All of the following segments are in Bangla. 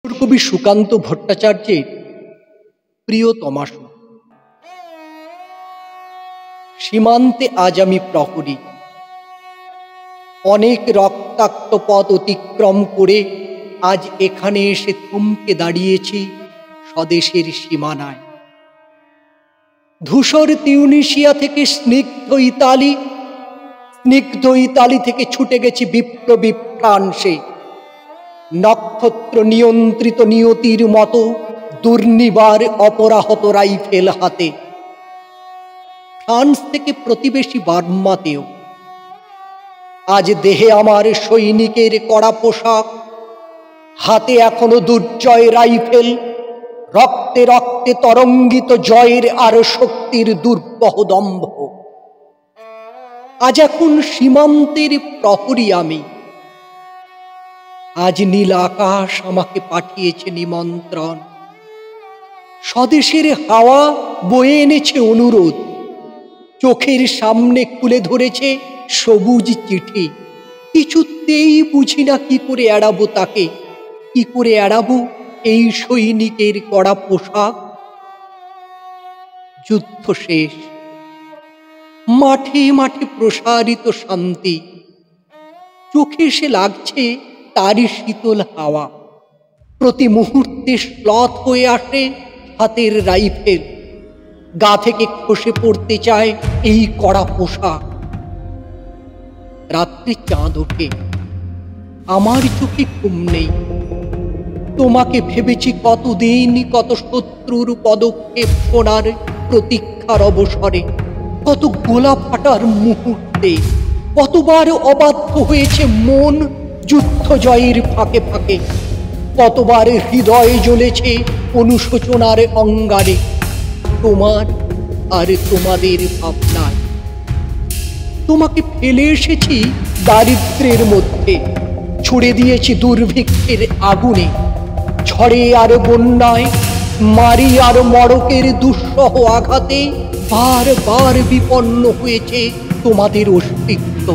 কবি সুকান্ত ভট্টাচার্যের প্রিয়তমা সুর। সীমান্তে আজ আমি প্রহরী, অনেক রক্তাক্ত পথ অতিক্রম করে আজ এখানে এসে থমকে দাঁড়িয়েছি স্বদেশের সীমানায়। ধূসর তিউনিসিয়া থেকে স্নিগ্ধ ইতালি থেকে ছুটে গেছি বিপ্লবী ফ্রান্সে। নক্ষত্র নিয়ন্ত্রিত নিয়তির মতো দুর্নিবার অপরাহত রাইফেল হাতে। ফ্রান্স থেকে প্রতিবেশী বার্মাতেও আজ দেহে আমার সৈনিকের কড়া পোশাক, হাতে এখনো দুর্জয় রাইফেল, রক্তে রক্তে তরঙ্গিত জয়ের আর শক্তির দুর্বহ দম্ভ। আজ এখন সীমান্তের প্রহরী আমি। আজ নীল আকাশ আমাকে পাঠিয়েছে নিমন্ত্রণ, স্বদেশের হাওয়া বয়ে এনেছে অনুরোধ, চোখের সামনে খুলে ধরেছে সবুজ চিঠি। কিছুতেই বুঝি না কি করে এড়াবো তাকে, কি করে এড়াবো এই সৈনিকের কড়া পোশাক। যুদ্ধ শেষ, মাঠে মাঠে প্রসারিত শান্তি, চোখে এসে লাগছে তারই শীতল হাওয়া। প্রতি মুহূর্তে শ্লথ হয়ে আসে হাতের রাইফেল, গা থেকে খসে পড়তে চায় এই কড়া পোশাক। রাত্রে চাঁদ ওঠে, আমার চোখে ঘুম নেই। তোমাকে ভেবেছি কতদিন, কত শত্রুর পদক্ষেপ শোনার প্রতীক্ষার অবসরে, কত গোলা ফাটার মুহূর্তে, কতবার অবাধ্য হয়েছে মন যুদ্ধ জয়ের ফাঁকে ফাঁকে, কতবার হৃদয়ে জ্বলেছে অনুশোচনার অঙ্গারে তোমার আর তোমাদের ভাবনায়। তোমাকে ফেলে এসেছি দারিদ্র্যের মধ্যে, ছুড়ে দিয়েছি দুর্ভিক্ষের আগুনে, ঝড়ে আর বন্যায়, মারি আর মড়কের দুঃসহ আঘাতে বারবার বিপন্ন হয়েছে তোমাদের অস্তিত্ব।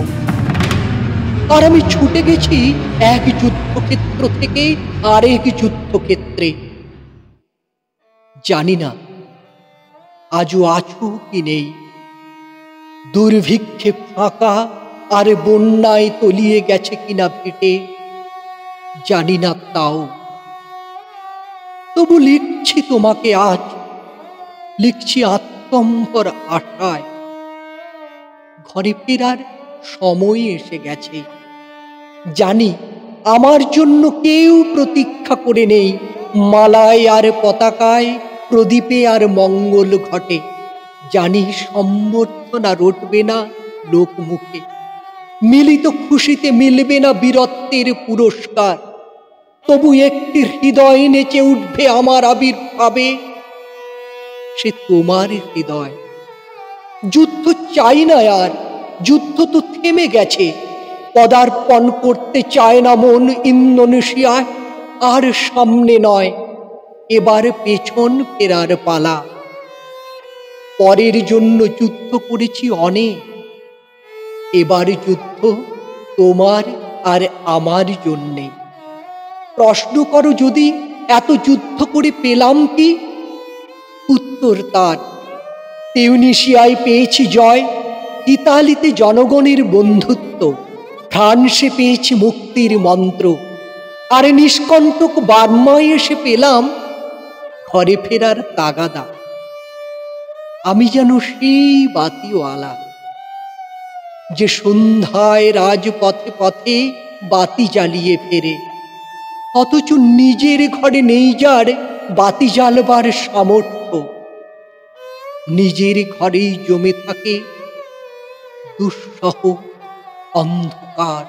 আর আমি ছুটে গেছি এক যুদ্ধক্ষেত্র থেকে আরেক যুদ্ধক্ষেত্রে। জানি না আজও আছো কি নেই, দুর্ভিক্ষে ফাঁকা আর বন্যায় তলিয়ে গেছে কিনা ভিটে, জানি না তাও। তবু লিখছি তোমাকে আজ, লিখছি আত্মম্ভর আশায়। ঘরে ফেরার সময় এসে গেছে, জানি আমার জন্য কেউ প্রতীক্ষা করে নেই। মালায় আর পতাকায়, প্রদীপে আর মঙ্গল ঘটে, জানি সম্বর্ধনা রটবে না লোকমুখে, মিলিত খুশিতে মিলবে না বীরত্বের পুরস্কার। তবু একটি হৃদয় নেচে উঠবে আমার আবির্ভাবে, সে তোমার হৃদয়। যুদ্ধ চাই না আর, যুদ্ধ তো থেমে গেছে। পদার্পণ করতে চায় না মন ইন্দোনেশিয়ায়, আর সামনে নয়, এবার পেছন ফেরার পালা। পরের জন্য যুদ্ধ করেছি অনেক, এবার যুদ্ধ তোমার আর আমার জন্যে। প্রশ্ন করো যদি এত যুদ্ধ করে পেলাম কি? উত্তর তার, তিউনিসিয়ায় পেয়েছি জয়, ইতালিতে জনগণের বন্ধুত্ব, ফ্রান্সে পেয়েছি মুক্তির মন্ত্র, আর নিষ্কণ্টক বার্মায় এসে পেলাম ঘরে ফেরার তাগাদা। আমি যেন সেই বাতিওয়ালা, যে সন্ধ্যায় রাজপথে পথে বাতি জ্বালিয়ে ফেরে, অথচ নিজের ঘরে নেই যার বাতি জ্বালবার সামর্থ্য। নিজের ঘরেই জমে থাকে দুঃসহ অন্ধকার।